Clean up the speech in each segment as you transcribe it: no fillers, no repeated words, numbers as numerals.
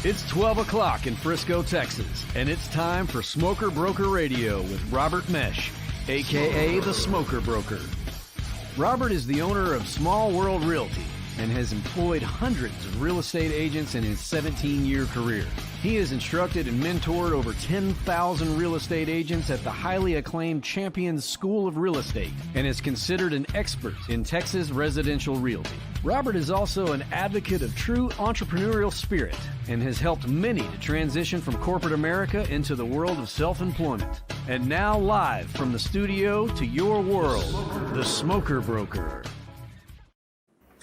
It's 12 o'clock in Frisco, Texas, and it's time for Smoker Broker Radio with Robert Meche, a.k.a. the Smoker Broker. Robert is the owner of Small World Realty and has employed hundreds of real estate agents in his 17-year career. He has instructed and mentored over 10,000 real estate agents at the highly acclaimed Champions School of Real Estate and is considered an expert in Texas residential realty. Robert is also an advocate of true entrepreneurial spirit and has helped many to transition from corporate America into the world of self-employment. And now live from the studio to your world, the Smoker Broker.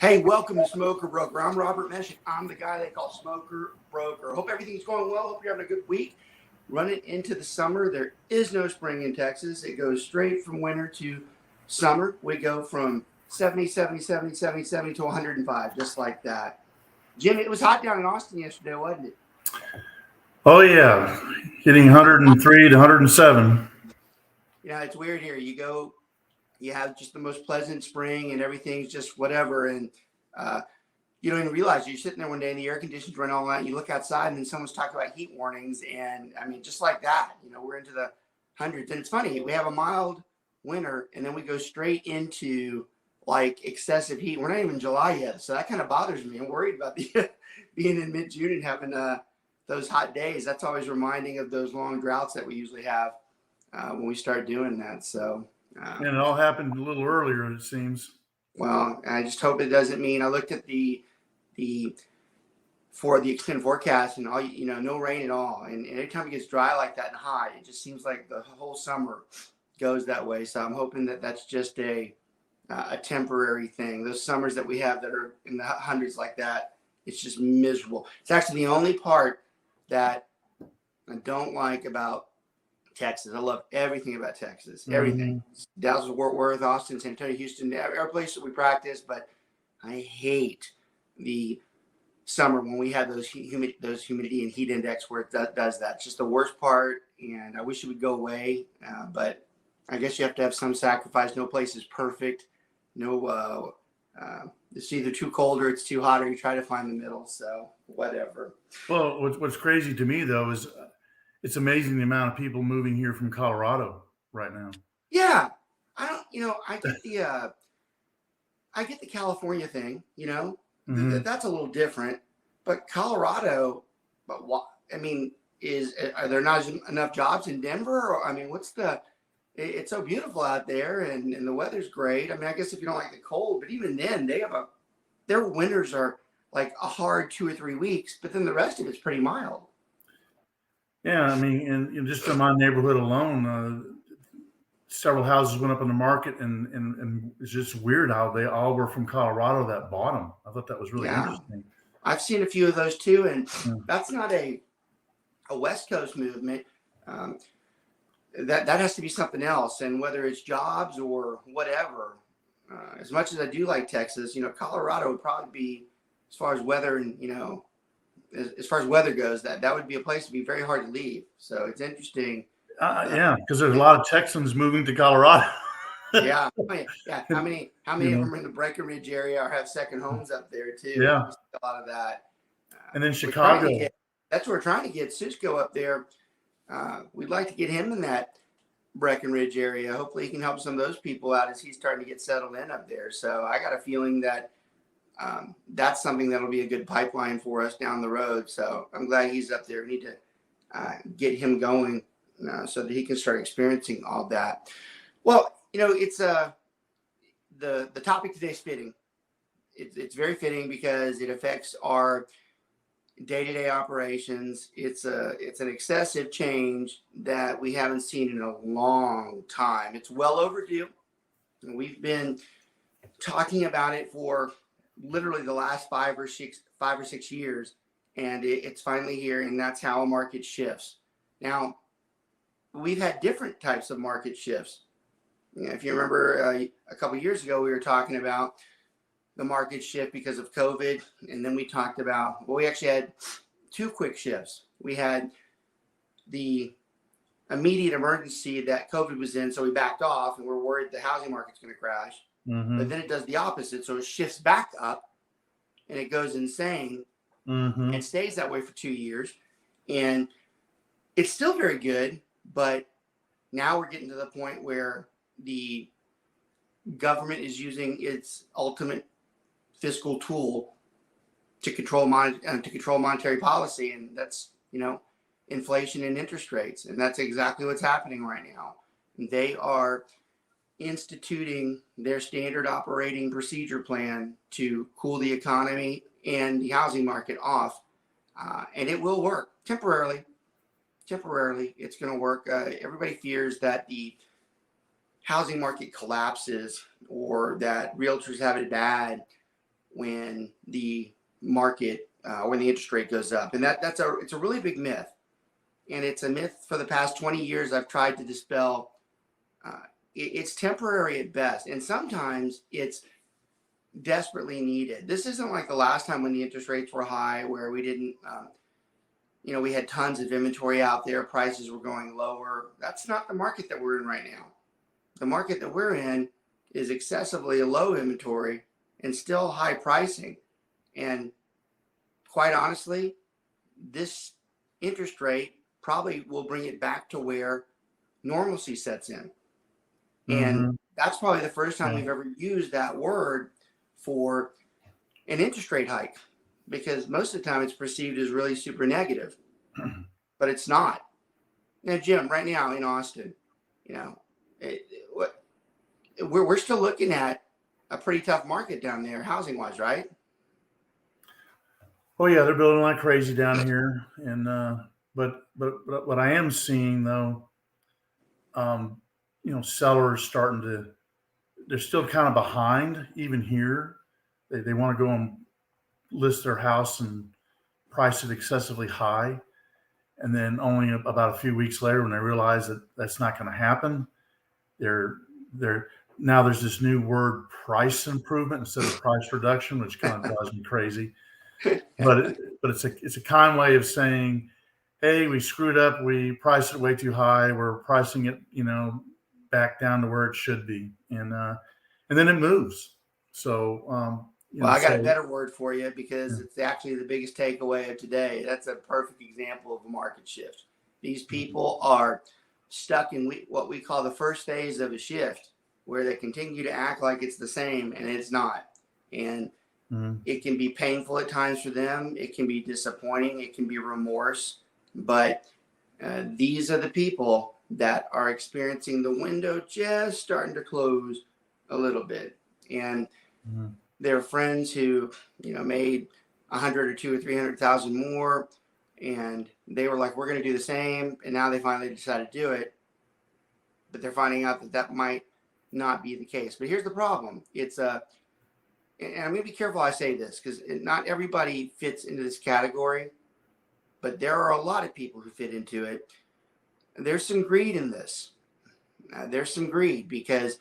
Hey, welcome to Smoker Broker. I'm Robert Meche. I'm the guy they call Smoker Broker. Hope everything's going well. Hope you're having a good week. Running into the summer. There is no spring in Texas. It goes straight from winter to summer. We go from 70 to 105, just like that. Jimmy, it was hot down in Austin yesterday, wasn't it? Oh, yeah. Hitting 103 to 107. Yeah, it's weird here. You have just the most pleasant spring and everything's just whatever. And you don't even realize you're sitting there one day and the air conditioners run all night. You look outside and then someone's talking about heat warnings. And I mean, just like that, we're into the hundreds. And it's funny, we have a mild winter and then we go straight into like excessive heat. We're not even in July yet. So that kind of bothers me. I'm worried about being in mid-June and having those hot days. That's always reminding of those long droughts that we usually have when we start doing that. So. And it all happened a little earlier, it seems. Well, I just hope it doesn't mean. I looked at the extended forecast and all, no rain at all. And every time it gets dry like that and hot, it just seems like the whole summer goes that way. So I'm hoping that that's just a temporary thing. Those summers that we have that are in the hundreds like that, it's just miserable. It's actually the only part that I don't like about Texas. I love everything about Texas. Everything. Mm-hmm. Dallas, Fort Worth, Austin, San Antonio, Houston, every place that we practice. But I hate the summer when we have those humidity and heat index where it does that. It's just the worst part, and I wish it would go away. But I guess you have to have some sacrifice. No place is perfect. No, it's either too cold or it's too hot, or you try to find the middle. So whatever. Well, what's crazy to me though is it's amazing the amount of people moving here from Colorado right now. Yeah. I get the California thing, mm-hmm. That's a little different, but Colorado, are there not enough jobs in Denver? Or, it's so beautiful out there and the weather's great. I guess if you don't like the cold, but even then their winters are like a hard 2 or 3 weeks, but then the rest of it's pretty mild. Yeah, and just in my neighborhood alone, several houses went up on the market, and it's just weird how they all were from Colorado that bought them. I thought that was really interesting. I've seen a few of those too, and that's not a West Coast movement. That has to be something else, and whether it's jobs or whatever. As much as I do like Texas, Colorado would probably be, as far as weather and as far as weather goes, that would be a place to be very hard to leave. So it's interesting. Yeah, because there's a lot of Texans moving to Colorado. Yeah. How many of them are in the Breckenridge area or have second homes up there too? Yeah, a lot of that. And then Chicago. That's what we're trying to get Cisco up there. We'd like to get him in that Breckenridge area. Hopefully, he can help some of those people out as he's starting to get settled in up there. So I got a feeling that. That's something that'll be a good pipeline for us down the road. So I'm glad he's up there. We need to get him going so that he can start experiencing all that. Well, it's the topic today is fitting. It's very fitting because it affects our day-to-day operations. It's an excessive change that we haven't seen in a long time. It's well overdue. We've been talking about it for literally the last 5 or 6 years, and it's finally here, and that's how a market shifts. Now, we've had different types of market shifts. If you remember a couple of years ago, we were talking about the market shift because of COVID, and then we talked about, we actually had 2 quick shifts. We had the immediate emergency that COVID was in, so we backed off, and we're worried the housing market's going to crash. Mm-hmm. But then it does the opposite. So it shifts back up and it goes insane. Mm-hmm. It stays that way for 2 years, and it's still very good, but now we're getting to the point where the government is using its ultimate fiscal tool to control monetary policy, and that's inflation and interest rates, and that's exactly what's happening right now. They are instituting their standard operating procedure plan to cool the economy and the housing market off, and it will work temporarily. Temporarily, it's going to work. Everybody fears that the housing market collapses or that realtors have it bad when the market when the interest rate goes up, and it's a really big myth, and it's a myth for the past 20 years I've tried to dispel. It's temporary at best, and sometimes it's desperately needed. This isn't like the last time when the interest rates were high, where we didn't, we had tons of inventory out there, prices were going lower. That's not the market that we're in right now. The market that we're in is excessively low inventory and still high pricing. And quite honestly, this interest rate probably will bring it back to where normalcy sets in. And that's probably the first time we've ever used that word for an interest rate hike, because most of the time it's perceived as really super negative, but it's not. Now, Jim, right now in Austin, we're still looking at a pretty tough market down there, housing wise, right? Oh yeah, they're building like crazy down here, and but what I am seeing though, sellers they're still kind of behind even here. They want to go and list their house and price it excessively high, and then only about a few weeks later, when they realize that that's not going to happen, they're now there's this new word, price improvement, instead of price reduction, which kind of drives me crazy. But it's a kind way of saying, hey, we screwed up, we priced it way too high, we're pricing it back down to where it should be, and then it moves. So I got a better word for you, because it's actually the biggest takeaway of today. That's a perfect example of a market shift. These people are stuck in what we call the first phase of a shift, where they continue to act like it's the same, and it's not. And it can be painful at times for them. It can be disappointing. It can be remorse. But these are the people that are experiencing the window just starting to close a little bit. And their friends who, made 100 or 200 or 300,000 more, and they were like, we're going to do the same. And now they finally decided to do it. But they're finding out that might not be the case. But here's the problem. And I'm going to be careful how I say this, because not everybody fits into this category, but there are a lot of people who fit into it. There's some greed in this. There's some greed, because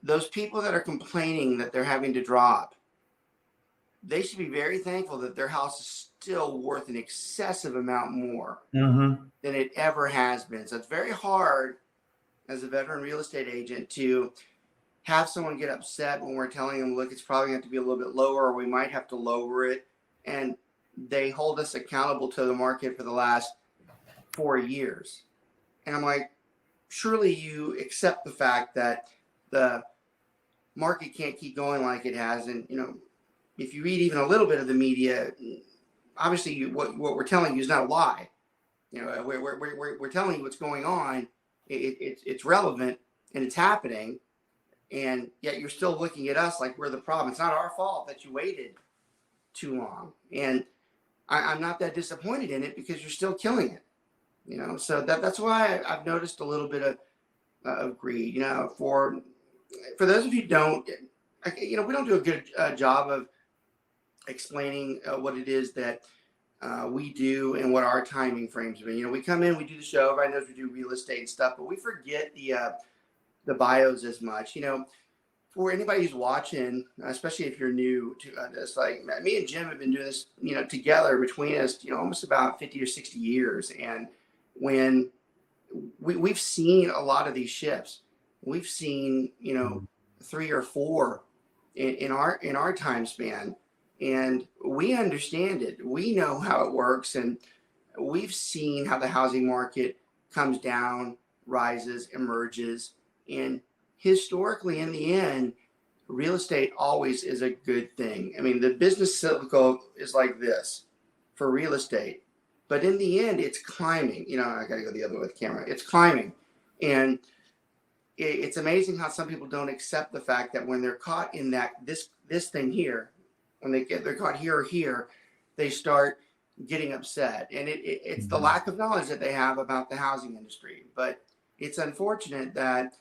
those people that are complaining that they're having to drop, they should be very thankful that their house is still worth an excessive amount more than it ever has been. So it's very hard as a veteran real estate agent to have someone get upset when we're telling them, look, it's probably going to be a little bit lower, or we might have to lower it. And they hold us accountable to the market for the last 4 years. And I'm like, surely you accept the fact that the market can't keep going like it has. And, if you read even a little bit of the media, obviously what we're telling you is not a lie. We're telling you what's going on. It's relevant and it's happening. And yet you're still looking at us like we're the problem. It's not our fault that you waited too long. And I'm not that disappointed in it, because you're still killing it. So that's why I've noticed a little bit of greed. For those of you who don't, we don't do a good job of explaining what it is that we do and what our timing frames have been. We come in, we do the show, everybody knows we do real estate and stuff, but we forget the bios as much. For anybody who's watching, especially if you're new to this, like me and Jim have been doing this, together between us, almost about 50 or 60 years. And when we've seen a lot of these shifts, we've seen, 3 or 4 in our time span. And we understand it. We know how it works. And we've seen how the housing market comes down, rises, emerges. And historically, in the end, real estate always is a good thing. I mean, the business cycle is like this for real estate. But in the end, it's climbing. I got to go the other way with the camera. It's climbing. And it's amazing how some people don't accept the fact that when they're caught in this thing here, when they're caught here or here, they start getting upset. And it's the lack of knowledge that they have about the housing industry. But it's unfortunate that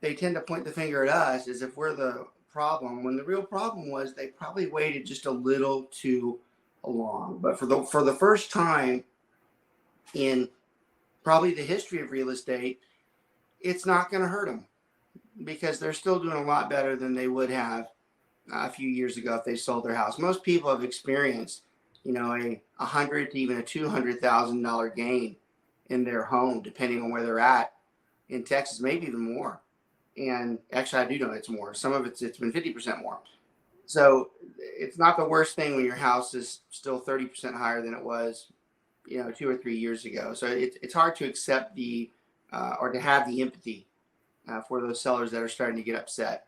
they tend to point the finger at us as if we're the problem, when the real problem was they probably waited just a little too long. But for the first time in probably the history of real estate, it's not going to hurt them, because they're still doing a lot better than they would have a few years ago if they sold their house. Most people have experienced, a $100,000 to even a $200,000 gain in their home, depending on where they're at in Texas, maybe even more. And actually, I do know it's more. Some of it's been 50% more. So it's not the worst thing when your house is still 30% higher than it was, 2 or 3 years ago. So it's hard to accept or to have the empathy for those sellers that are starting to get upset.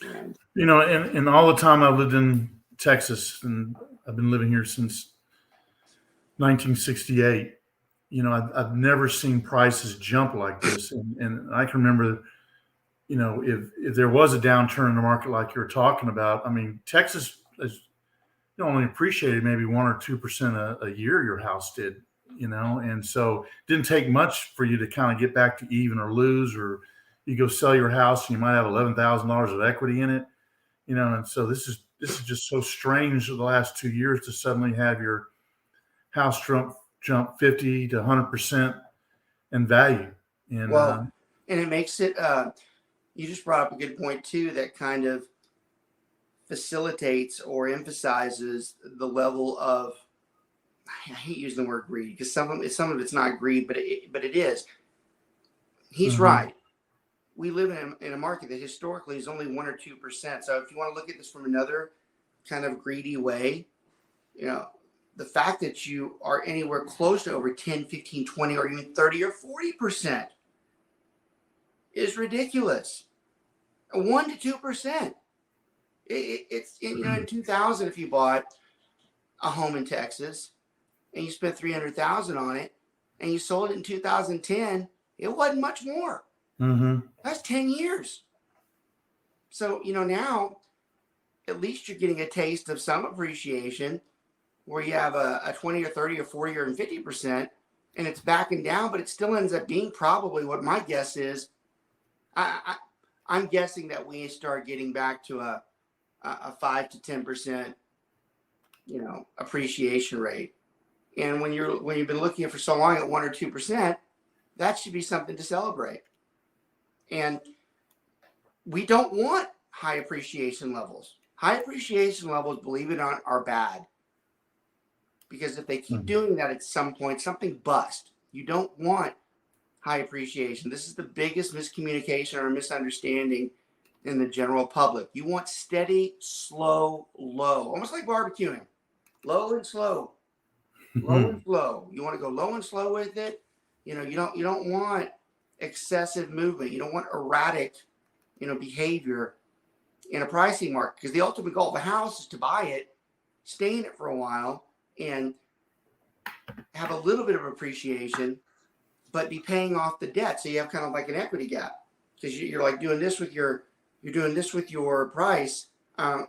And, and all the time I've lived in Texas, and I've been living here since 1968, I've never seen prices jump like this. And I can remember, if there was a downturn in the market like you're talking about, I mean, Texas is only appreciated maybe 1 or 2% a year your house did, and so it didn't take much for you to kind of get back to even or lose, or you go sell your house and you might have $11,000 of equity in it, and so this is just so strange the last 2 years to suddenly have your house jump 50 to 100% in value. And and it makes it, you just brought up a good point too, that kind of facilitates or emphasizes the level of, I hate using the word greed, because some of it's not greed, but it is. He's right. We live in a market that historically is only 1 or 2%. So if you want to look at this from another kind of greedy way, the fact that you are anywhere close to over 10, 15, 20, or even 30 or 40% is ridiculous. 1 to 2%. It's in 2000, if you bought a home in Texas and you spent $300,000 on it and you sold it in 2010, it wasn't much more. That's 10 years. So, now at least you're getting a taste of some appreciation, where you have a 20 or 30 or 40 or 50%, and it's backing down, but it still ends up being probably what my guess is. I'm guessing that we start getting back to a 5 to 10%, appreciation rate. And when you've been looking for so long at 1 or 2%, that should be something to celebrate. And we don't want high appreciation levels. High appreciation levels, believe it or not, are bad. Because if they keep doing that, at some point, something busts. You don't want high appreciation. This is the biggest miscommunication or misunderstanding in the general public. You want steady, slow, low, almost like barbecuing. Low and slow. Low and slow. You want to go low and slow with it. You don't want excessive movement. You don't want erratic, behavior in a pricing market, because the ultimate goal of a house is to buy it, stay in it for a while, and have a little bit of appreciation, but be paying off the debt. So you have kind of like an equity gap, because you're like doing this with your price.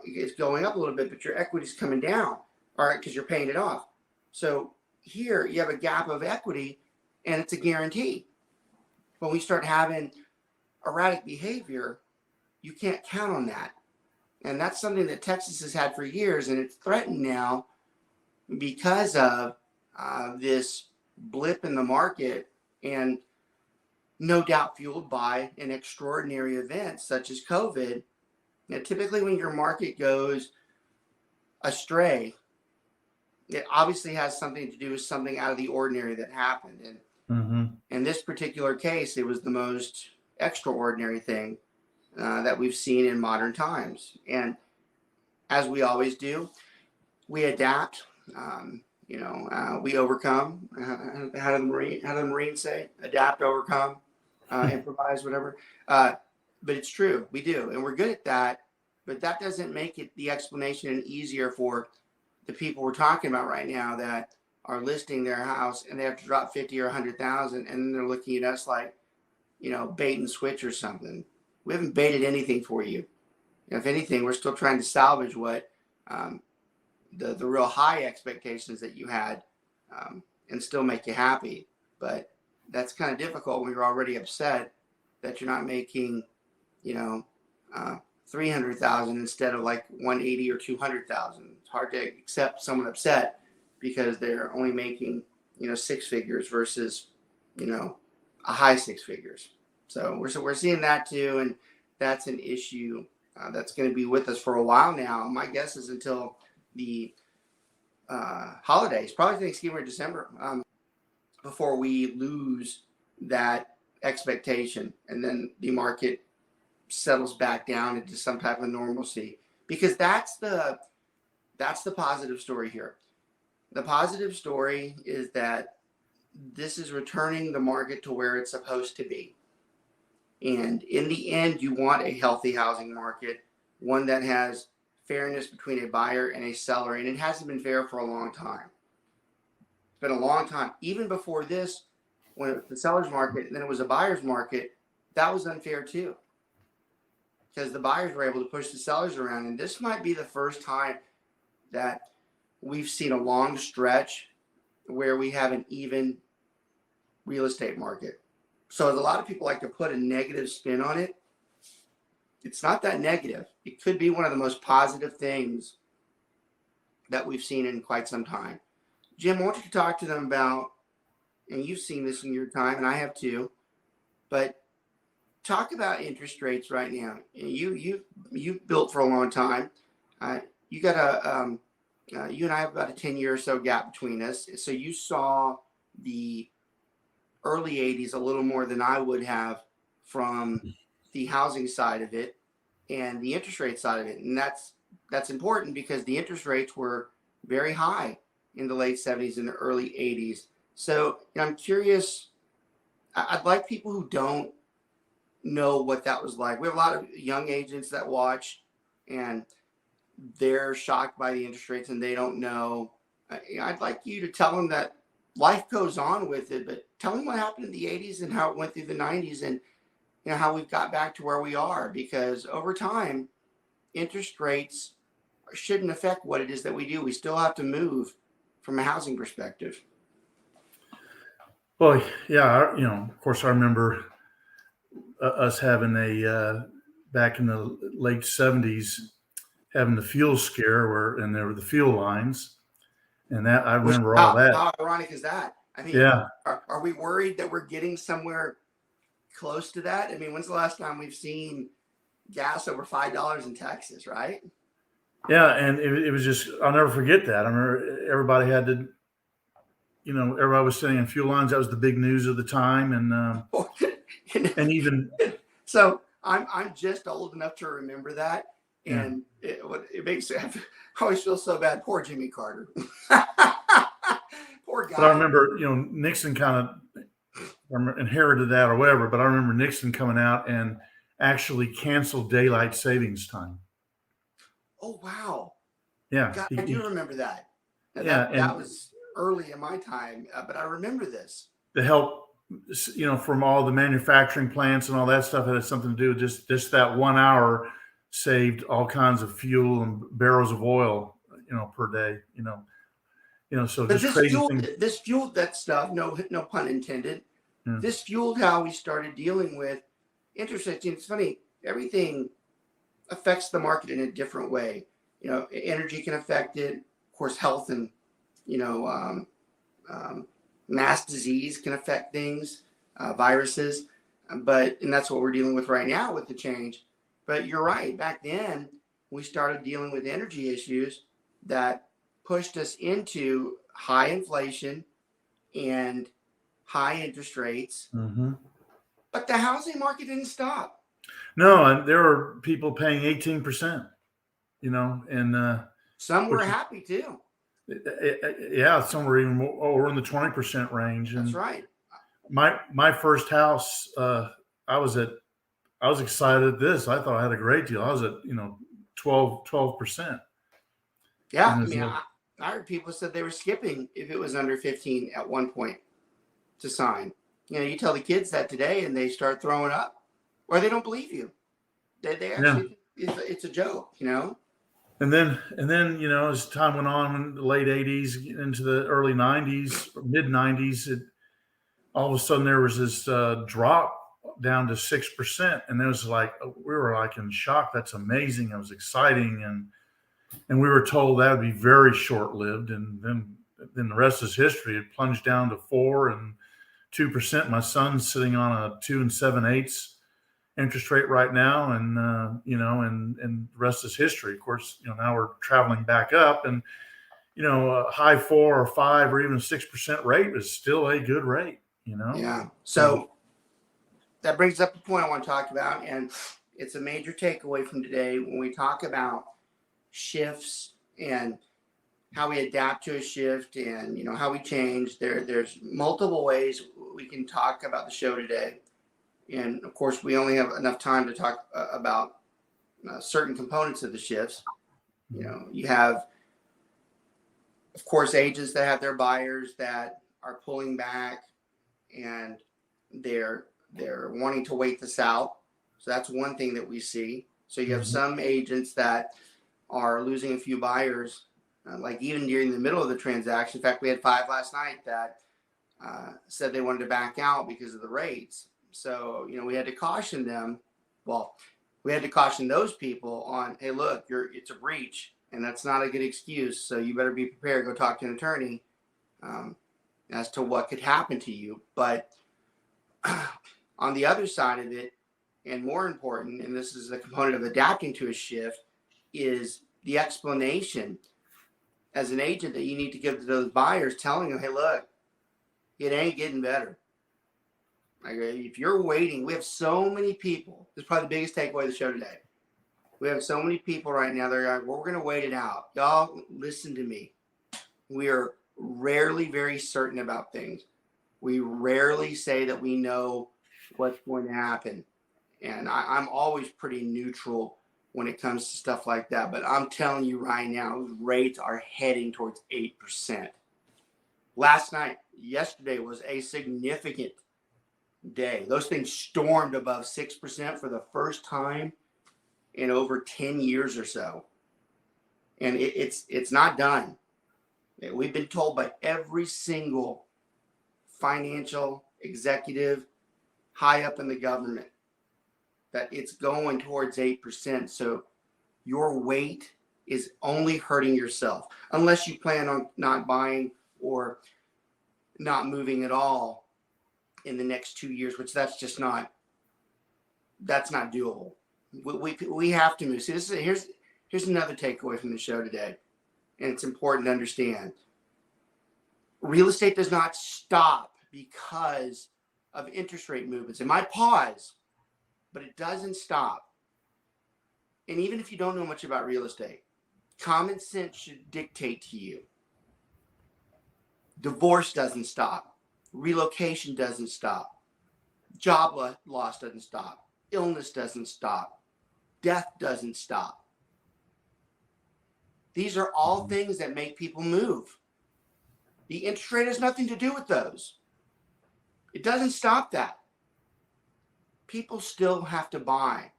It's going up a little bit, but your equity's coming down, all right, because you're paying it off. So here you have a gap of equity, and it's a guarantee. When we start having erratic behavior, you can't count on that. And that's something that Texas has had for years, and it's threatened now because of this blip in the market, and no doubt fueled by an extraordinary event such as COVID. Now, typically when your market goes astray, it obviously has something to do with something out of the ordinary that happened. And in this particular case, it was the most extraordinary thing that we've seen in modern times. And as we always do, we adapt. We overcome. How do the Marines say? Adapt, overcome, improvise, whatever. But it's true, we do, and we're good at that. But that doesn't make it the explanation any easier for the people we're talking about right now that are listing their house and they have to drop 50 or 100,000, and then they're looking at us like, bait and switch or something. We haven't baited anything for you. If anything, we're still trying to salvage what the real high expectations that you had, and still make you happy. But that's kind of difficult when you're already upset that you're not making, 300,000 instead of like 180 or 200,000. It's hard to accept someone upset because they're only making, six figures versus, a high six figures. So we're seeing that too, and that's an issue that's going to be with us for a while now. My guess is until the holidays, probably Thanksgiving or December, before we lose that expectation, and then the market settles back down into some type of normalcy, because that's the positive story here. The positive story is that this is returning the market to where it's supposed to be. And in the end, you want a healthy housing market, one that has fairness between a buyer and a seller. And it hasn't been fair for a long time. It's been a long time. Even before this, when it was the seller's market and then it was a buyer's market, that was unfair too, because the buyers were able to push the sellers around. And this might be the first time that we've seen a long stretch where we have an even real estate market. So as a lot of people like to put a negative spin on it, it's not that negative. It could be one of the most positive things that we've seen in quite some time. Jim, I want you to talk to them about, and you've seen this in your time, and I have too, but talk about interest rates right now. You've built for a long time. You got you and I have about a 10-year or so gap between us. So you saw the early 80s a little more than I would have from the housing side of it and the interest rate side of it. And that's important because the interest rates were very high in the late 70s and the early 80s. So I'm curious, I'd like people who don't know what that was like. We have a lot of young agents that watch and they're shocked by the interest rates and they don't know. I'd like you to tell them that life goes on with it, but tell them what happened in the 80s and how it went through the 90s and how we've got back to where we are, because over time, interest rates shouldn't affect what it is that we do. We still have to move from a housing perspective. Well, yeah, of course, I remember us having back in the late 70s, having the fuel scare and there were the fuel lines. And that I remember all that. How ironic is that? I mean, yeah. Are we worried that we're getting somewhere close to that? I mean, when's the last time we've seen gas over $5 in Texas, right? Yeah, and it was just, I'll never forget that. I remember everybody had to, everybody was sitting in fuel lines. That was the big news of the time, and even. So I'm just old enough to remember that, and it makes I always feel so bad. Poor Jimmy Carter. Poor guy. But I remember, Nixon kind of inherited that or whatever. But I remember Nixon coming out and actually canceled daylight savings time. Oh wow! Yeah, God, I do remember that. That was early in my time, but I remember this. The help, from all the manufacturing plants and all that stuff had something to do with just that 1 hour saved all kinds of fuel and barrels of oil, per day, so but just this fueled that stuff. No pun intended. Yeah. This fueled how we started dealing with interest rates. It's funny, everything affects the market in a different way. Energy can affect it. Of course, health and, mass disease can affect things, viruses. And that's what we're dealing with right now with the change. But you're right. Back then, we started dealing with energy issues that pushed us into high inflation and high interest rates. Mm-hmm. But the housing market didn't stop. No, and there were people paying 18%, and some were happy too. Yeah, somewhere even more, over in the 20% range. That's And right. my first house, I was at I was excited at this. I thought I had a great deal. I was at 12%. Yeah. And I it's mean, like, I heard people said they were skipping if it was under 15 at one point to sign. You tell the kids that today and they start throwing up or they don't believe you. They yeah. actually, it's a joke. And then as time went on in the late 80s into the early 90s, mid 90s, all of a sudden there was this drop down to 6%. And it was like, we were like in shock. That's amazing. It was exciting. And we were told that would be very short lived. And then the rest is history. It plunged down to 4 and 2%. My son's sitting on a 2 7/8 interest rate right now, and and the rest is history. Of course, now we're traveling back up, and a high 4 or 5 or even 6% rate is still a good rate. Yeah. So that brings up the point I want to talk about, and it's a major takeaway from today when we talk about shifts and how we adapt to a shift and how we change. There's multiple ways we can talk about the show today, and of course we only have enough time to talk about certain components of the shifts. You have, of course, agents that have their buyers that are pulling back and they're wanting to wait this out. So that's one thing that we see. So you have some agents that are losing a few buyers, like even during the middle of the transaction. In fact, we had 5 last night that said they wanted to back out because of the rates. So, we had to caution them. Well, we had to caution those people on, hey, look, it's a breach, and that's not a good excuse. So you better be prepared. Go talk to an attorney as to what could happen to you. But on the other side of it, and more important, and this is the component of adapting to a shift, is the explanation as an agent that you need to give to those buyers, telling them, hey, look, it ain't getting better. Like, if you're waiting, we have so many people. This is probably the biggest takeaway of the show today. We have so many people right now. They're like, well, we're going to wait it out. Y'all, listen to me. We are rarely very certain about things. We rarely say that we know what's going to happen. And I'm always pretty neutral when it comes to stuff like that. But I'm telling you right now, rates are heading towards 8%. Yesterday was a significant day. Those things stormed above 6% for the first time in over 10 years or so. And it's not done. We've been told by every single financial executive high up in the government that it's going towards 8%. So your wait is only hurting yourself unless you plan on not buying or not moving at all in the next 2 years, which that's not doable. We have to move. See, here's another takeaway from the show today, and it's important to understand. Real estate does not stop because of interest rate movements. It might pause, but it doesn't stop. And even if you don't know much about real estate, common sense should dictate to you. Divorce doesn't stop. Relocation doesn't stop. Job loss doesn't stop. Illness doesn't stop. Death doesn't stop. These are all things that make people move. The interest rate has nothing to do with those. It doesn't stop that. People still have to buy.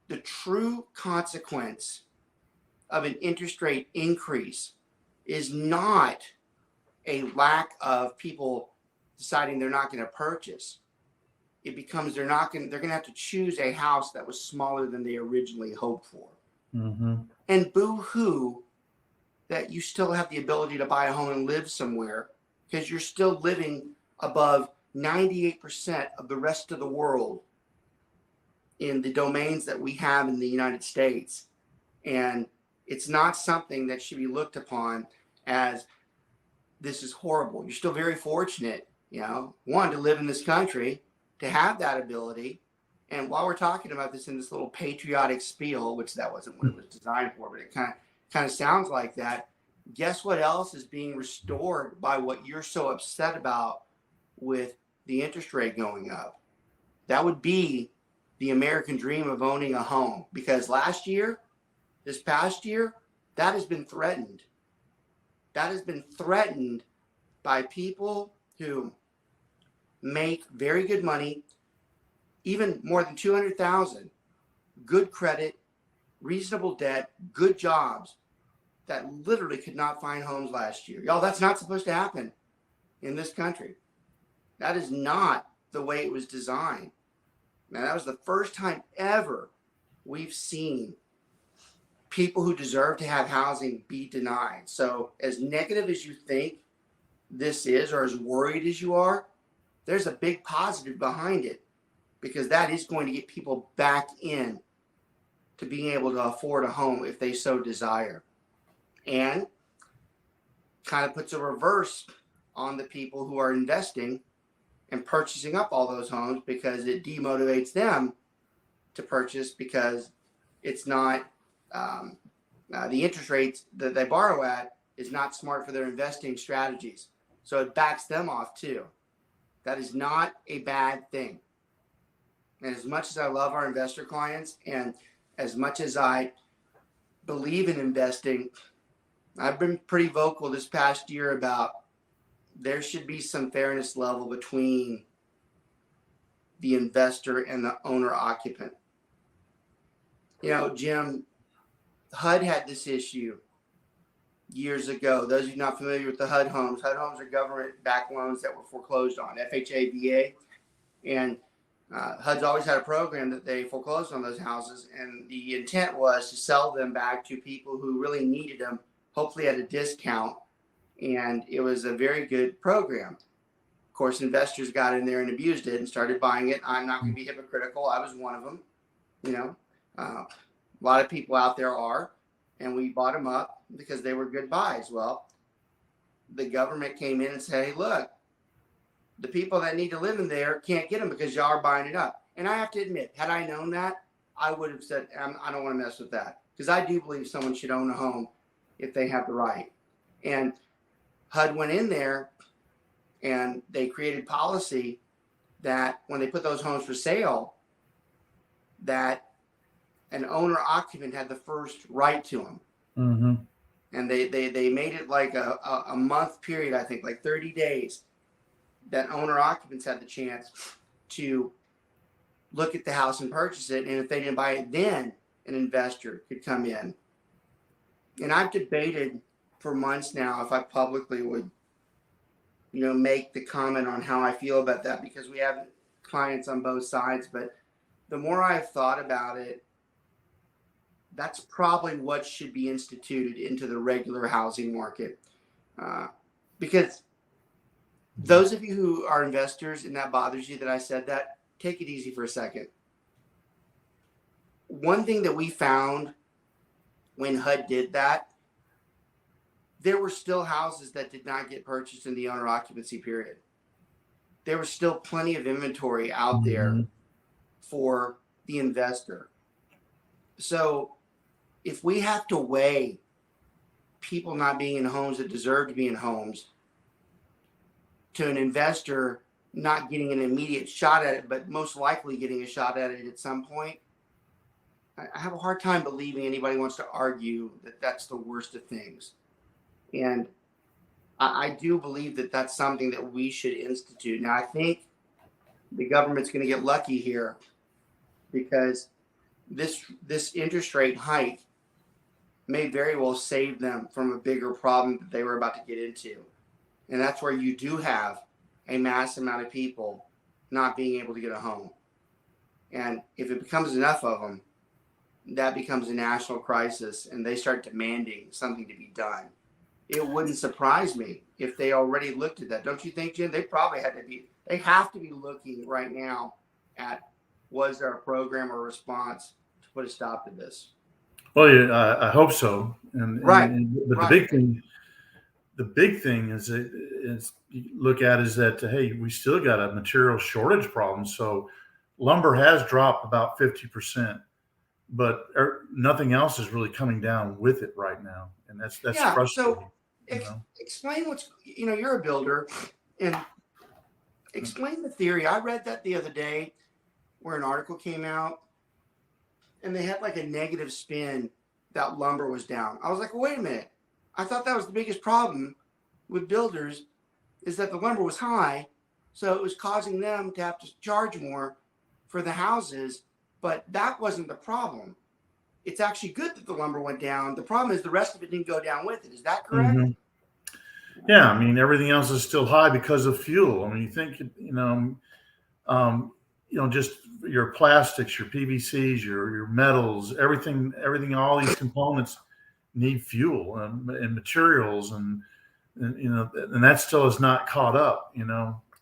The true consequence of an interest rate increase is not a lack of people deciding they're not going to purchase. It becomes they're going to have to choose a house that was smaller than they originally hoped for. And boo-hoo that you still have the ability to buy a home and live somewhere, because you're still living above 98% of the rest of the world in the domains that we have in the United States. And it's not something that should be looked upon as this is horrible. You're still very fortunate, one, to live in this country, to have that ability. And while we're talking about this in this little patriotic spiel, which that wasn't what it was designed for, but it kind of sounds like that, guess what else is being restored by what you're so upset about with the interest rate going up? That would be the American dream of owning a home, because this past year, that has been threatened. That has been threatened by people who make very good money, even more than $200,000, good credit, reasonable debt, good jobs, that literally could not find homes last year. Y'all, that's not supposed to happen in this country. That is not the way it was designed. Now, that was the first time ever we've seen people who deserve to have housing be denied. So as negative as you think this is, or as worried as you are, there's a big positive behind it, because that is going to get people back in to being able to afford a home if they so desire. And kind of puts a reverse on the people who are investing and purchasing up all those homes, because it demotivates them to purchase, because it's not the interest rates that they borrow at is not smart for their investing strategies. So it backs them off too. That is not a bad thing. And as much as I love our investor clients, and as much as I believe in investing, I've been pretty vocal this past year about there should be some fairness level between the investor and the owner occupant. You know, Jim, HUD had this issue years ago. Those of you not familiar with the HUD homes are government-backed loans that were foreclosed on, FHA, VA. And HUD's always had a program that they foreclosed on those houses. And the intent was to sell them back to people who really needed them, hopefully at a discount. And it was a very good program. Of course, investors got in there and abused it and started buying it. I'm not going to be hypocritical. I was one of them. You know, a lot of people out there are, and we bought them up because they were good buys. Well, the government came in and said, hey, look, the people that need to live in there can't get them because y'all are buying it up. And I have to admit, had I known that, I would have said, I don't want to mess with that, because I do believe someone should own a home if they have the right. And HUD went in there and they created policy that when they put those homes for sale, that an owner occupant had the first right to them. Mm-hmm. And they made it like a month period, I think, like 30 days, that owner occupants had the chance to look at the house and purchase it. And if they didn't buy it, then an investor could come in. And I've debated for months now if I publicly would, make the comment on how I feel about that, because we have clients on both sides. But the more I've thought about it, that's probably what should be instituted into the regular housing market. Because those of you who are investors and that bothers you that I said that, take it easy for a second. One thing that we found when HUD did that, there were still houses that did not get purchased in the owner occupancy period. There was still plenty of inventory out there for the investor. So if we have to weigh people not being in homes that deserve to be in homes to an investor not getting an immediate shot at it, but most likely getting a shot at it at some point, I have a hard time believing anybody wants to argue that that's the worst of things. And I do believe that that's something that we should institute. Now, I think the government's going to get lucky here, because this interest rate hike may very well save them from a bigger problem that they were about to get into. And that's where you do have a mass amount of people not being able to get a home. And if it becomes enough of them, that becomes a national crisis, and they start demanding something to be done. It wouldn't surprise me if they already looked at that. Don't you think, Jim? They have to be looking right now at, was there a program or response to put a stop to this? Well, yeah, I hope so. But right. the big thing is you look at is that, hey, we still got a material shortage problem. So lumber has dropped about 50%, but nothing else is really coming down with it right now. And that's frustrating. So Explain you're a builder, and explain the theory. I read that the other day where an article came out and they had like a negative spin that lumber was down. I was like, well, wait a minute. I thought that was the biggest problem with builders is that the lumber was high. So it was causing them to have to charge more for the houses. But that wasn't the problem. It's actually good that the lumber went down. The problem is the rest of it didn't go down with it. Is that correct? Mm-hmm. Yeah, I mean, everything else is still high because of fuel. I mean, you think, just your plastics, your PVCs, your metals, everything, all these components need fuel and materials, and that still is not caught up.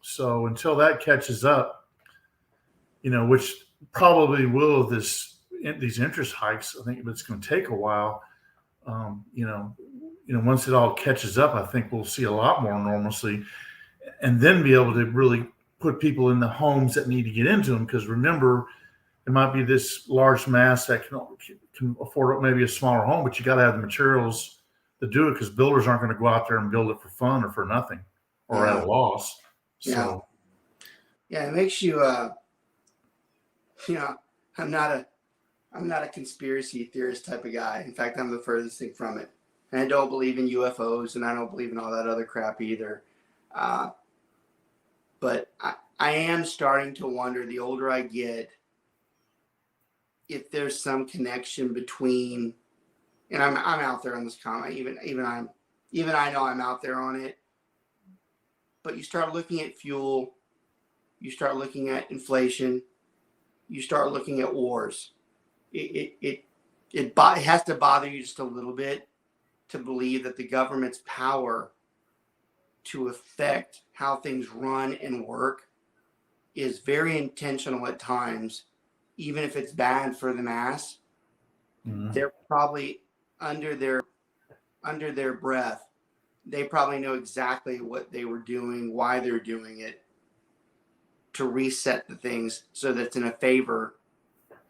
So until that catches up, which probably will these interest hikes, I think it's going to take a while. Once it all catches up, I think we'll see a lot more normalcy, and then be able to really put people in the homes that need to get into them. Because remember, it might be this large mass that can afford maybe a smaller home, but you got to have the materials to do it, because builders aren't going to go out there and build it for fun or for nothing or at a loss. So, it makes you, I'm not a conspiracy theorist type of guy. In fact, I'm the furthest thing from it. And I don't believe in UFOs, and I don't believe in all that other crap either. But I am starting to wonder, the older I get, if there's some connection between, and I'm out there on this comment, even I know I'm out there on it. But you start looking at fuel, you start looking at inflation, you start looking at wars. It has to bother you just a little bit to believe that the government's power to affect how things run and work is very intentional at times, even if it's bad for the mass. Mm-hmm. They're probably under their breath. They probably know exactly what they were doing, why they're doing it, to reset the things so that it's in a favor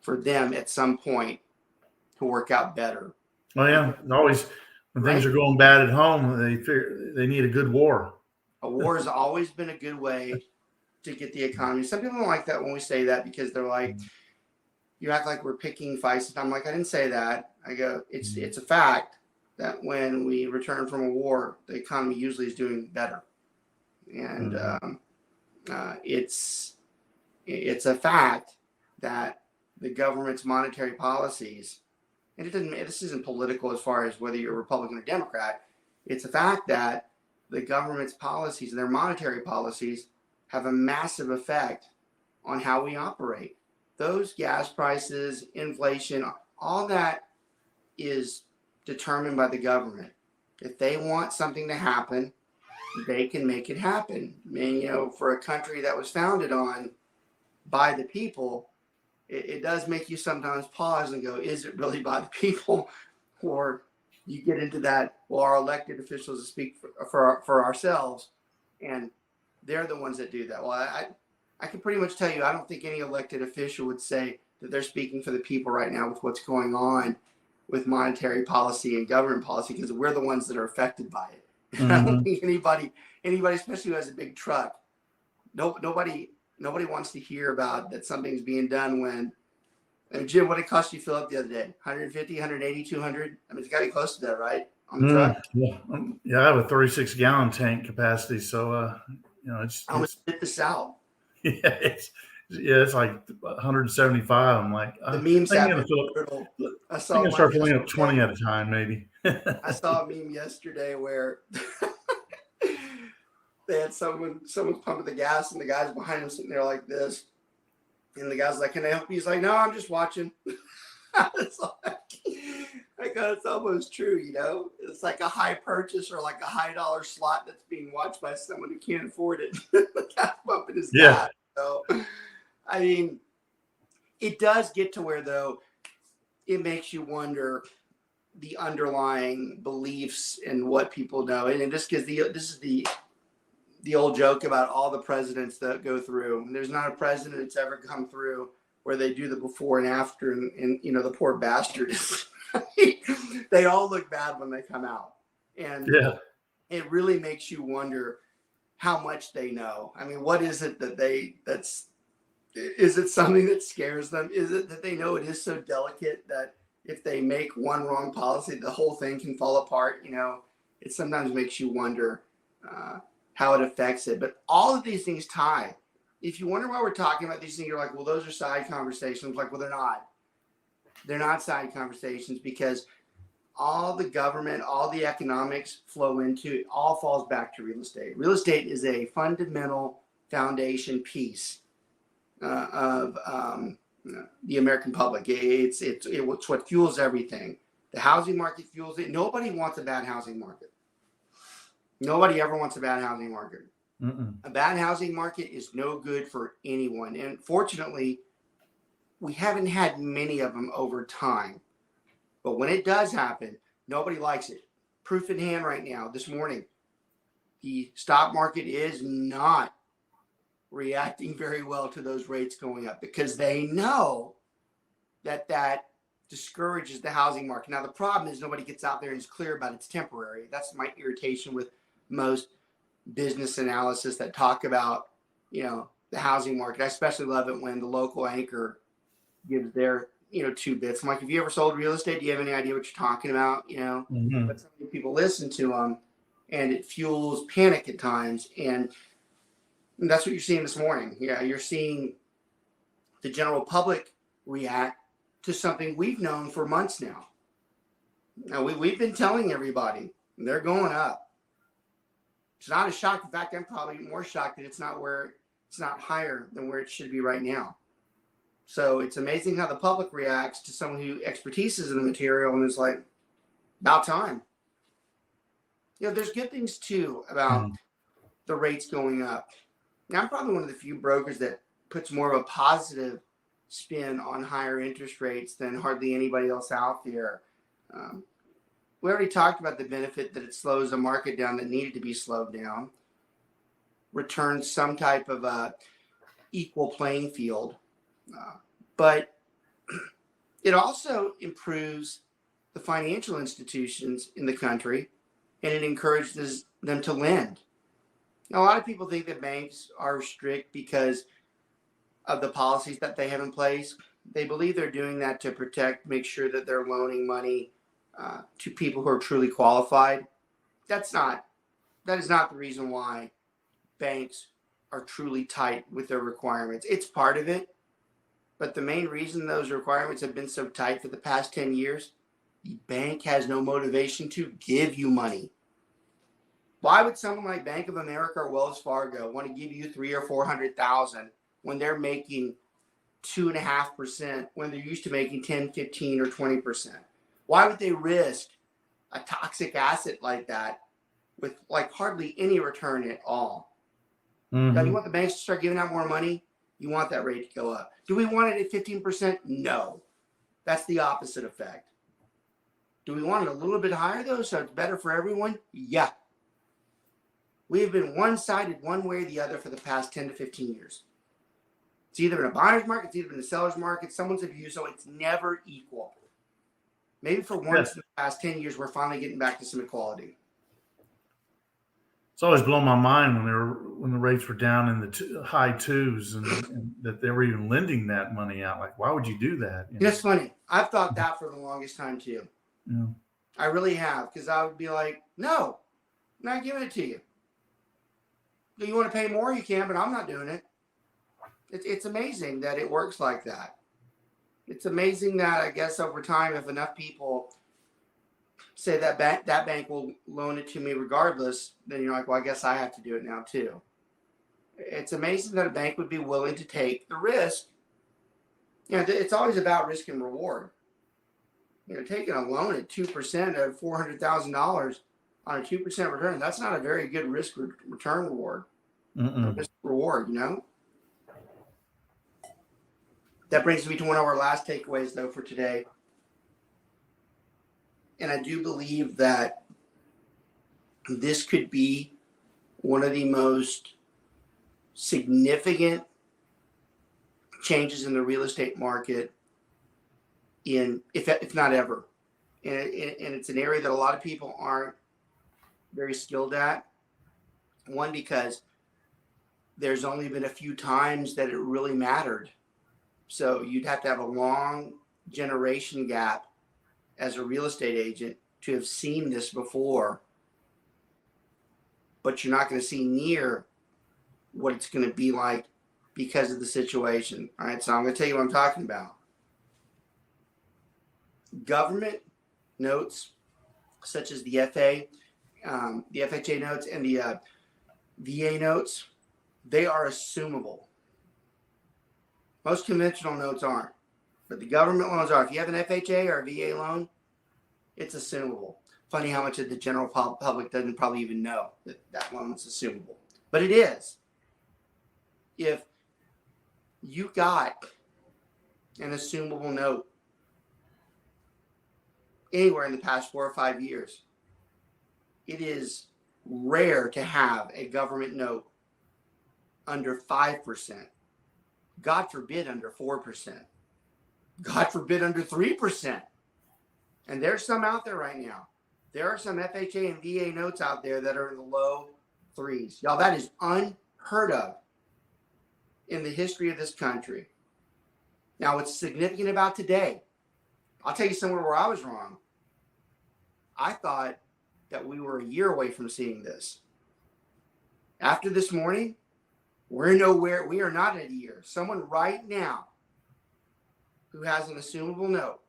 for them at some point to work out better. Oh yeah, always. When things are going bad at home, they figure they need a good war. A war has always been a good way to get the economy. Some people don't like that when we say that, because they're like, you act like we're picking fights. I'm like, I didn't say that. I go, it's a fact that when we return from a war, the economy usually is doing better. And it's a fact that the government's monetary policies, and this isn't political as far as whether you're a Republican or Democrat. It's a fact that the government's policies, their monetary policies, have a massive effect on how we operate. Those gas prices, inflation, all that is determined by the government. If they want something to happen, they can make it happen. And, for a country that was founded by the people, it does make you sometimes pause and go, is it really by the people? Or you get into that, well, our elected officials speak for ourselves, and they're the ones that do that. Well, I can pretty much tell you, I don't think any elected official would say that they're speaking for the people right now with what's going on with monetary policy and government policy, because we're the ones that are affected by it. Mm-hmm. I don't think anybody, especially who has a big truck, nobody wants to hear about that something's being done when, Jim, what did it cost you to fill up the other day? 150, 180, 200? I mean, it's got to be close to that, right? On the truck? Yeah, I have a 36-gallon tank capacity, so, it's... I'm going to spit this out. Yeah, it's like 175. I'm like, the memes have been brutal. I'm going to start filling up 20 at a time, maybe. I saw a meme yesterday where they had someone's pumping the gas, and the guy's behind him sitting there like this. And the guy's like, can I help you? He's like, no, I'm just watching. It's like, it's almost true, It's like a high purchase or like a high dollar slot that's being watched by someone who can't afford it. The guy's pumping his gas. So, I mean, it does get to where, though, it makes you wonder the underlying beliefs and what people know. And just because this is the old joke about all the presidents that go through. There's not a president that's ever come through where they do the before and after, and the poor bastards, they all look bad when they come out. And it really makes you wonder how much they know. I mean, what is it is it something that scares them? Is it that they know it is so delicate that if they make one wrong policy, the whole thing can fall apart? It sometimes makes you wonder how it affects it. But all of these things tie. If you wonder why we're talking about these things, you're like, well, those are side conversations. Like, well, they're not. They're not side conversations because all the government, all the economics flow into it, all falls back to real estate. Real estate is a fundamental foundation piece of the American public. It's what fuels everything. The housing market fuels it. Nobody wants a bad housing market. Nobody ever wants a bad housing market. Mm-mm. A bad housing market is no good for anyone. And fortunately, we haven't had many of them over time. But when it does happen, nobody likes it. Proof in hand right now, this morning, the stock market is not reacting very well to those rates going up because they know that discourages the housing market. Now, the problem is nobody gets out there and is clear about it's temporary. That's my irritation with most business analysis that talk about, the housing market. I especially love it when the local anchor gives their, 2 bits. I'm like, have you ever sold real estate? Do you have any idea what you're talking about? Mm-hmm. But so many people listen to them and it fuels panic at times. And that's what you're seeing this morning. Yeah, you're seeing the general public react to something we've known for months now. Now, we've been telling everybody they're going up. It's not a shock. In fact, I'm probably more shocked that it's not higher than where it should be right now. So it's amazing how the public reacts to someone who expertise is in the material and is like, about time. There's good things too about the rates going up. Now, I'm probably one of the few brokers that puts more of a positive spin on higher interest rates than hardly anybody else out there. We already talked about the benefit that it slows a market down that needed to be slowed down, returns some type of equal playing field, but it also improves the financial institutions in the country, and it encourages them to lend. Now, a lot of people think that banks are strict because of the policies that they have in place. They believe they're doing that to make sure that they're loaning money to people who are truly qualified. That is not the reason why banks are truly tight with their requirements. It's part of it, but the main reason those requirements have been so tight for the past 10 years, the bank has no motivation to give you money. Why would someone like Bank of America or Wells Fargo want to give you $300,000 or $400,000 when they're making 2.5% when they're used to making 10, 15, or 20%? Why would they risk a toxic asset like that with like hardly any return at all? Mm-hmm. Now, you want the banks to start giving out more money? You want that rate to go up. Do we want it at 15%? No. That's the opposite effect. Do we want it a little bit higher, though, so it's better for everyone? Yeah. We have been one-sided one way or the other for the past 10 to 15 years. It's either in a buyer's market, it's either in a seller's market, someone's a view, so it's never equal. Maybe for once in the past 10 years, we're finally getting back to some equality. It's always blown my mind when the rates were down in the high 2s and that they were even lending that money out. Like, why would you do that? That's funny. I've thought that for the longest time too. Yeah. I really have, because I would be like, no, I'm not giving it to you. You want to pay more, you can, but I'm not doing it. It's amazing that it works like that. It's amazing that I guess over time, if enough people say that bank will loan it to me regardless, then you're like, well, I guess I have to do it now too. It's amazing that a bank would be willing to take the risk. It's always about risk and reward. Taking a loan at 2% of $400,000 on a 2% return, that's not a very good risk return reward. Risk reward, That brings me to one of our last takeaways, though, for today. And I do believe that this could be one of the most significant changes in the real estate market if not ever. And it's an area that a lot of people aren't very skilled at. One, because there's only been a few times that it really mattered. So you'd have to have a long generation gap as a real estate agent to have seen this before. But you're not going to see near what it's going to be like because of the situation. All right, so I'm going to tell you what I'm talking about. Government notes, such as the FHA notes and the VA notes, they are assumable. Most conventional notes aren't, but the government loans are. If you have an FHA or a VA loan, it's assumable. Funny how much of the general public doesn't probably even know that that loan is assumable, but it is. If you got an assumable note anywhere in the past 4 or 5 years, it is rare to have a government note under 5%. God forbid under 4%. God forbid under 3%. And there's some out there right now. There are some FHA and VA notes out there that are in the low threes. Y'all, that is unheard of in the history of this country. Now, what's significant about today, I'll tell you somewhere where I was wrong. I thought that we were a year away from seeing this. After this morning, we're nowhere. We are not at a year. Someone right now who has an assumable note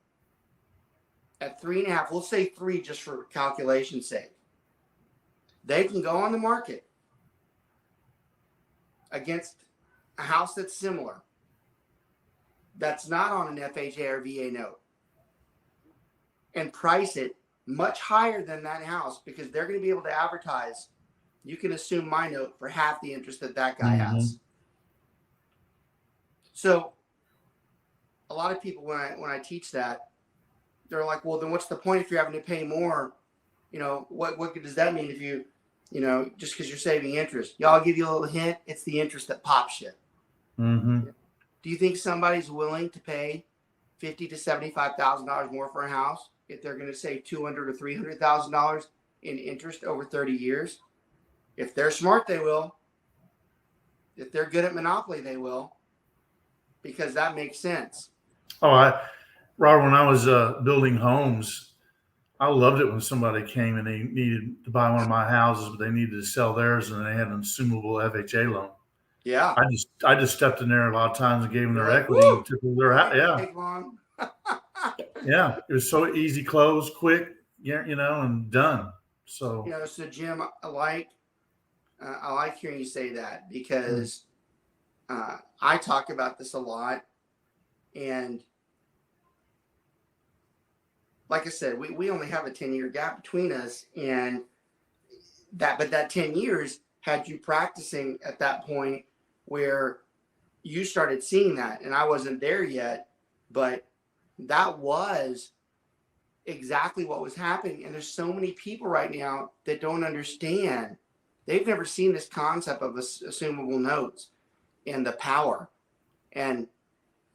at 3.5, we'll say 3 just for calculation's sake, they can go on the market against a house that's similar, that's not on an FHA or VA note, and price it much higher than that house, because they're going to be able to advertise, you can assume my note for half the interest that that guy has. So a lot of people, when I teach that, they're like, well, then what's the point if you're having to pay more? You know, what does that mean if you know, just because you're saving interest? Y'all, I'll give you a little hint. It's the interest that pops you. Mm-hmm. Do you think somebody's willing to pay $50,000 to $75,000 more for a house if they're going to save $200,000 to $300,000 in interest over 30 years? If they're smart, they will. If they're good at Monopoly, they will, because that makes sense. Robert, when I was building homes, I loved it when somebody came and they needed to buy one of my houses, but they needed to sell theirs and they had an assumable FHA loan. Yeah. I just stepped in there a lot of times and gave them their equity. Woo! And took their yeah. Take long. Yeah. It was so easy, close, quick, you know, and done. So, you know, so Jim, I like hearing you say that, because I talk about this a lot. And like I said, we only have a 10-year gap between us, and that 10 years had you practicing at that point where you started seeing that. And I wasn't there yet, but that was exactly what was happening. And there's so many people right now that don't understand. They've never seen this concept of assumable notes and the power. And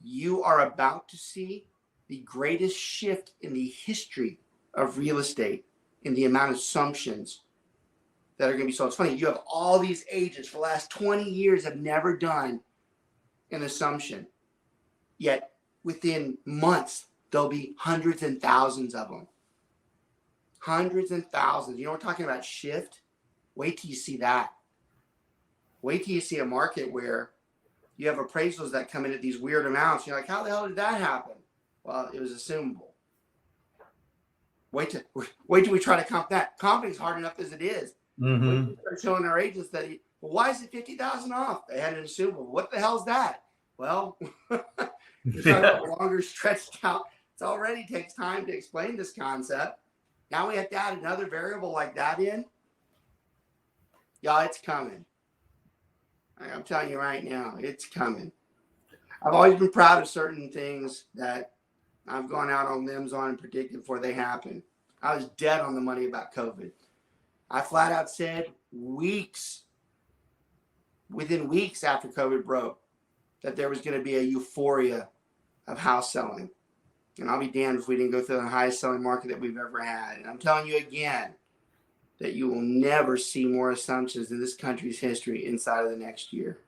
you are about to see the greatest shift in the history of real estate in the amount of assumptions that are going to be sold. It's funny, you have all these agents for the last 20 years have never done an assumption. Yet within months, there'll be hundreds and thousands of them. Hundreds and thousands. You know, we're talking about shift. Wait till you see that. Wait till you see a market where you have appraisals that come in at these weird amounts. You're like, how the hell did that happen? Well, it was assumable. Wait till we try to comp that. Comping is hard enough as it is. mm-hmm. We start showing our agents that, well, why is it $50,000 off? They had an assumable. What the hell is that? Well, you're talking about longer stretched out. It already takes time to explain this concept. Now we have to add another variable like that in. Y'all, it's coming. I'm telling you right now, it's coming. I've always been proud of certain things that I've gone out on limbs on and predicted before they happen. I was dead on the money about COVID. I flat out said within weeks after COVID broke, that there was going to be a euphoria of house selling. And I'll be damned if we didn't go through the highest selling market that we've ever had. And I'm telling you again, that you will never see more assumptions in this country's history inside of the next year.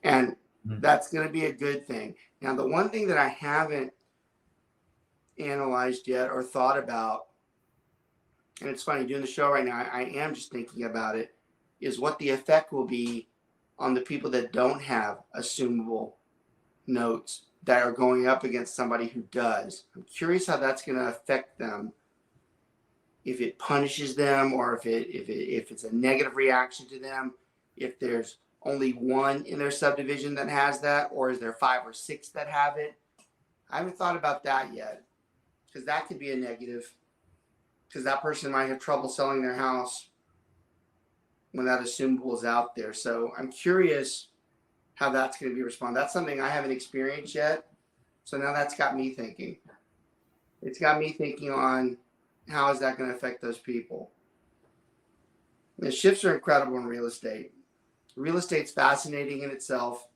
And that's going to be a good thing. Now, the one thing that I haven't analyzed yet or thought about, and it's funny doing the show right now, I am just thinking about it, is what the effect will be on the people that don't have assumable notes that are going up against somebody who does. I'm curious how that's going to affect them, if it punishes them or if it's a negative reaction to them, if there's only one in their subdivision that has that, or is there 5 or 6 that have it? I haven't thought about that yet, because that could be a negative, because that person might have trouble selling their house when that assumable is out there. So I'm curious how that's going to be responded. That's something I haven't experienced yet. So now that's got me thinking. It's got me thinking on how is that going to affect those people. The shifts are incredible in real estate. Real estate's fascinating in itself.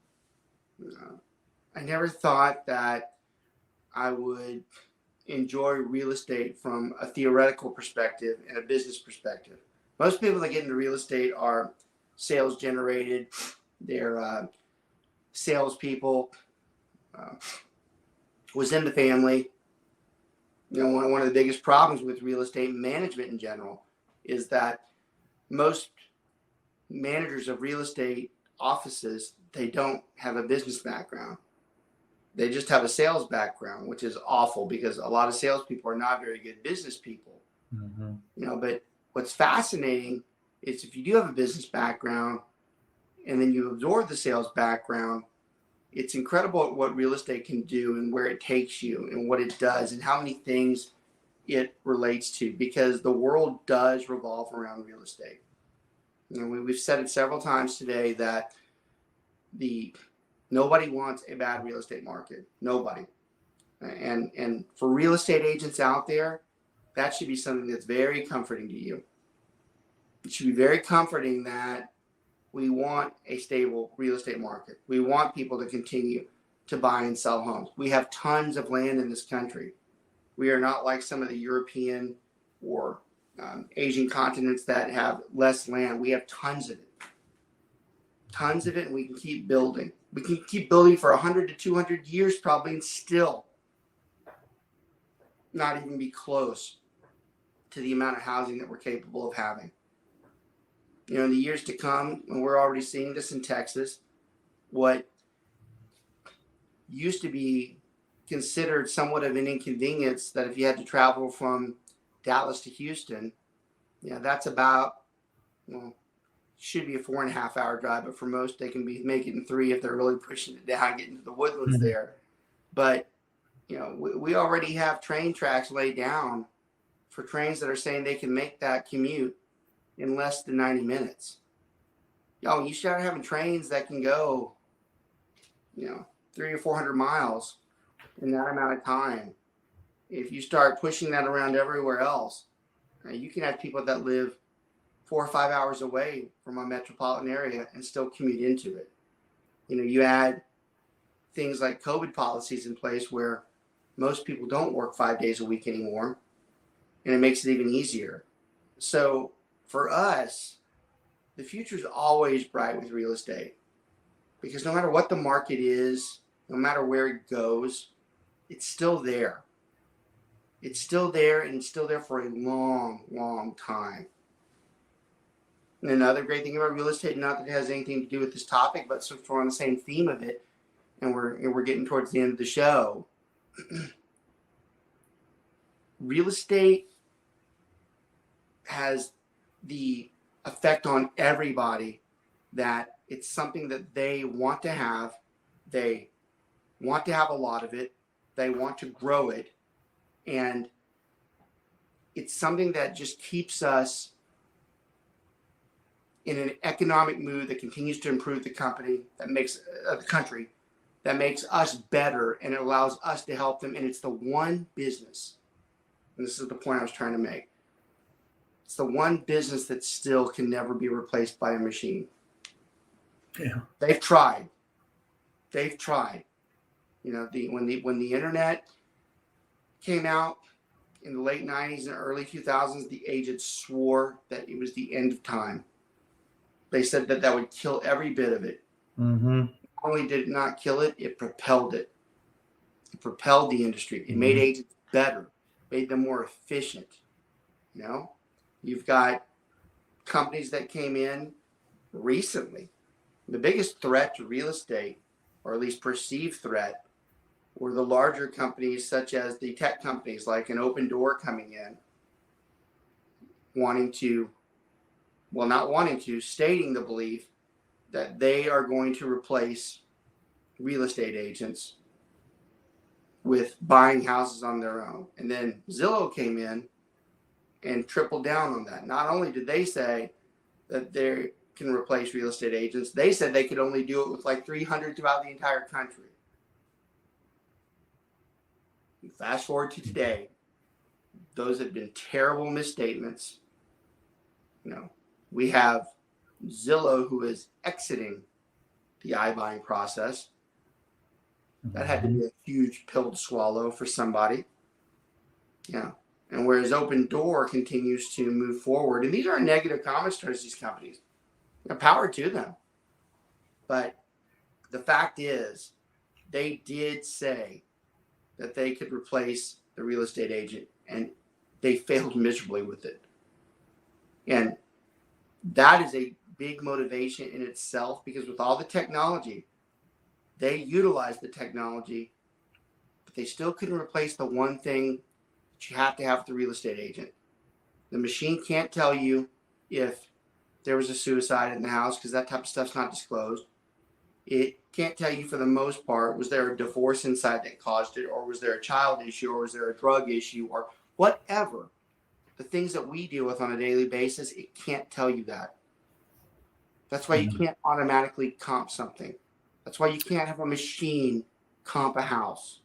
I never thought that I would enjoy real estate from a theoretical perspective and a business perspective. Most people that get into real estate are sales generated. They're salespeople. Was in the family. You know, one of the biggest problems with real estate management in general is that most managers of real estate offices, they don't have a business background. They just have a sales background, which is awful because a lot of salespeople are not very good business people. You know, but what's fascinating is if you do have a business background and then you absorb the sales background, it's incredible what real estate can do and where it takes you and what it does and how many things it relates to, because the world does revolve around real estate. You know, we've said it several times today that nobody wants a bad real estate market. Nobody. And for real estate agents out there, that should be something that's very comforting to you. It should be very comforting that we want a stable real estate market. We want people to continue to buy and sell homes. We have tons of land in this country. We are not like some of the European or Asian continents that have less land. We have tons of it. Tons of it, and we can keep building. We can keep building for 100 to 200 years probably and still not even be close to the amount of housing that we're capable of having. You know, in the years to come, and we're already seeing this in Texas, what used to be considered somewhat of an inconvenience, that if you had to travel from Dallas to Houston, yeah, that's about, well, should be a 4.5 hour drive, but for most they can make it in 3 if they're really pushing it down, getting to the woodlands there. But you know, we already have train tracks laid down for trains that are saying they can make that commute in less than 90 minutes. Yo, you start having trains that can go, you know, 300 or 400 miles in that amount of time. If you start pushing that around everywhere else, you can have people that live 4 or 5 hours away from a metropolitan area and still commute into it. You know, you add things like COVID policies in place where most people don't work 5 days a week anymore, and it makes it even easier. So for us, the future is always bright with real estate, because no matter what the market is, no matter where it goes, it's still there. It's still there, and it's still there for a long, long time. And another great thing about real estate, not that it has anything to do with this topic, but since we're on the same theme of it, and we're getting towards the end of the show, real estate has the effect on everybody that it's something that they want to have. They want to have a lot of it. They want to grow it. And it's something that just keeps us in an economic mood that continues to improve the company, that makes the country, that makes us better, and it allows us to help them. And it's the one business, and this is the point I was trying to make, it's the one business that still can never be replaced by a machine. Yeah. They've tried. They've tried. You know, when the internet came out in the late 90s and early 2000s, the agents swore that it was the end of time. They said that that would kill every bit of it. Mm-hmm. Not only did it not kill it, it propelled it. It propelled the industry. It made agents better, made them more efficient. You know, you've got companies that came in recently. The biggest threat to real estate, or at least perceived threat, were the larger companies such as the tech companies like an Open Door coming in, stating the belief that they are going to replace real estate agents with buying houses on their own. And then Zillow came in and tripled down on that. Not only did they say that they can replace real estate agents, they said they could only do it with like 300 throughout the entire country. Fast forward to today, those have been terrible misstatements. You know, we have Zillow who is exiting the iBuying process. That had to be a huge pill to swallow for somebody. Yeah. And whereas Open Door continues to move forward, and these are negative comments towards these companies. Power to them. But the fact is, they did say that they could replace the real estate agent, and they failed miserably with it. And that is a big motivation in itself, because with all the technology, they utilized the technology, but they still couldn't replace the one thing that you have to have with the real estate agent. The machine can't tell you if there was a suicide in the house, because that type of stuff's not disclosed. It can't tell you, for the most part, was there a divorce inside that caused it, or was there a child issue, or was there a drug issue, or whatever. The things that we deal with on a daily basis, it can't tell you that. That's why you can't automatically comp something. That's why you can't have a machine comp a house.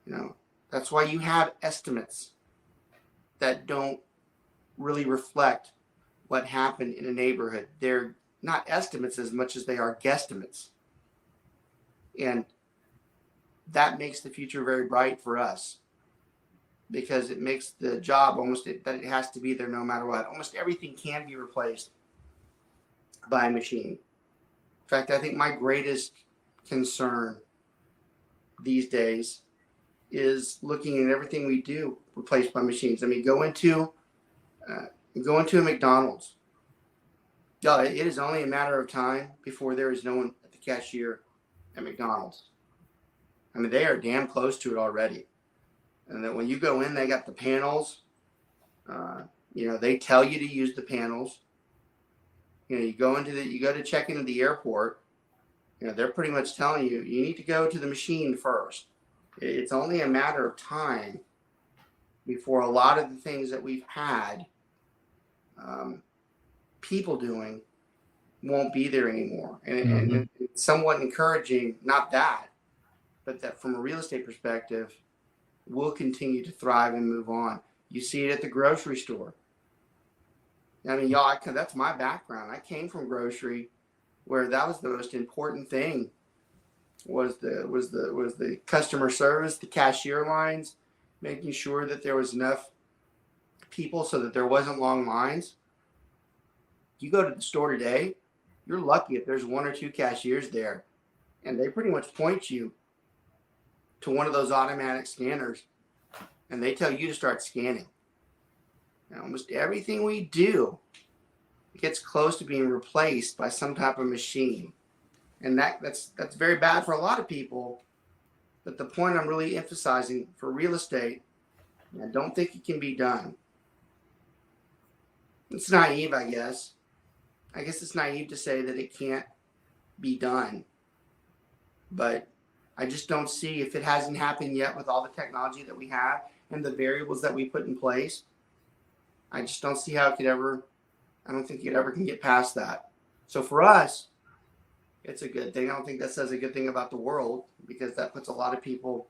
You know, that's why you have estimates that don't really reflect what happened in a neighborhood. They're not estimates as much as they are guesstimates. And that makes the future very bright for us, because it makes the job almost that it has to be there no matter what. Almost everything can be replaced by a machine. In fact, I think my greatest concern these days is looking at everything we do replaced by machines. I mean, go into a McDonald's. It is only a matter of time before there is no one at the cashier at McDonald's. I mean, they are damn close to it already. And then when you go in, they got the panels. They tell you to use the panels. You go to check into the airport. They're pretty much telling you need to go to the machine first. It's only a matter of time before a lot of the things that we've had people doing won't be there anymore. And it's somewhat encouraging, not that, but that from a real estate perspective, we'll continue to thrive and move on. You see it at the grocery store. I mean, that's my background. I came from grocery, where that was the most important thing, was the customer service, the cashier lines, making sure that there was enough people so that there wasn't long lines. You go to the store today, you're lucky if there's one or two cashiers there, and they pretty much point you to one of those automatic scanners, and they tell you to start scanning. Now, almost everything we do gets close to being replaced by some type of machine, and that's very bad for a lot of people. But the point I'm really emphasizing for real estate, I don't think it can be done. It's naive, I guess. I guess it's naive to say that it can't be done, but I just don't see, if it hasn't happened yet with all the technology that we have and the variables that we put in place, I just don't see how I don't think it ever can get past that. So for us, it's a good thing. I don't think that says a good thing about the world, because that puts a lot of people,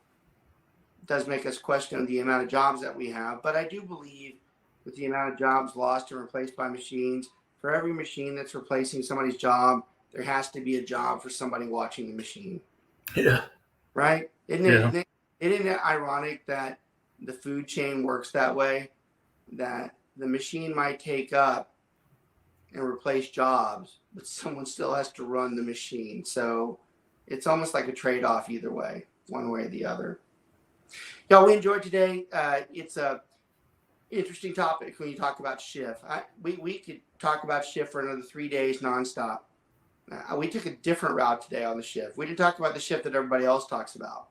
does make us question the amount of jobs that we have. But I do believe with the amount of jobs lost and replaced by machines, for every machine that's replacing somebody's job, there has to be a job for somebody watching the machine. Yeah. Right? Isn't it ironic that the food chain works that way, that the machine might take up and replace jobs, but someone still has to run the machine. So it's almost like a trade-off either way, one way or the other. Y'all, we enjoyed today. It's a interesting topic when you talk about shift. We could talk about shift for another 3 days nonstop. We took a different route today on the shift. We didn't talk about the shift that everybody else talks about.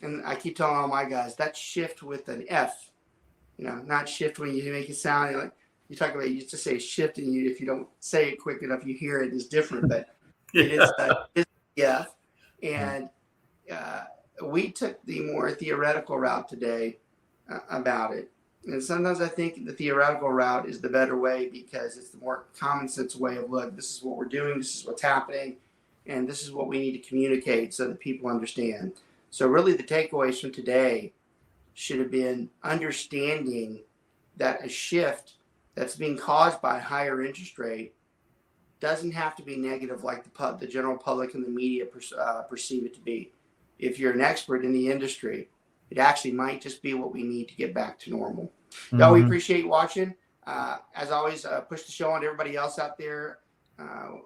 And I keep telling all my guys, that's shift with an F, not shift when you make it sound like you talk about, you used to say shift, and if you don't say it quick enough, you hear it is different, but it is F. And we took the more theoretical route today about it. And sometimes I think the theoretical route is the better way because it's the more common sense way of, look, this is what we're doing, this is what's happening, and this is what we need to communicate so that people understand. So really the takeaways from today should have been understanding that a shift that's being caused by a higher interest rate doesn't have to be negative like the general public and the media perceive it to be. If you're an expert in the industry, it actually might just be what we need to get back to normal. Y'all, we appreciate you watching. As always, push the show on to everybody else out there.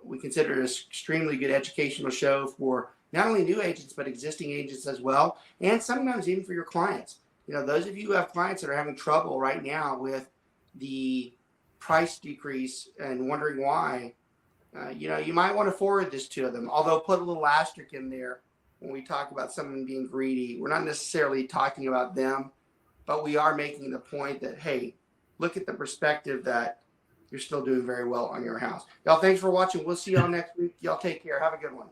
We consider it an extremely good educational show for not only new agents, but existing agents as well. And sometimes even for your clients. Those of you who have clients that are having trouble right now with the price decrease and wondering why, you might want to forward this to them. Although put a little asterisk in there when we talk about someone being greedy. We're not necessarily talking about them, but we are making the point that, hey, look at the perspective that you're still doing very well on your house. Y'all, thanks for watching. We'll see y'all next week. Y'all take care. Have a good one.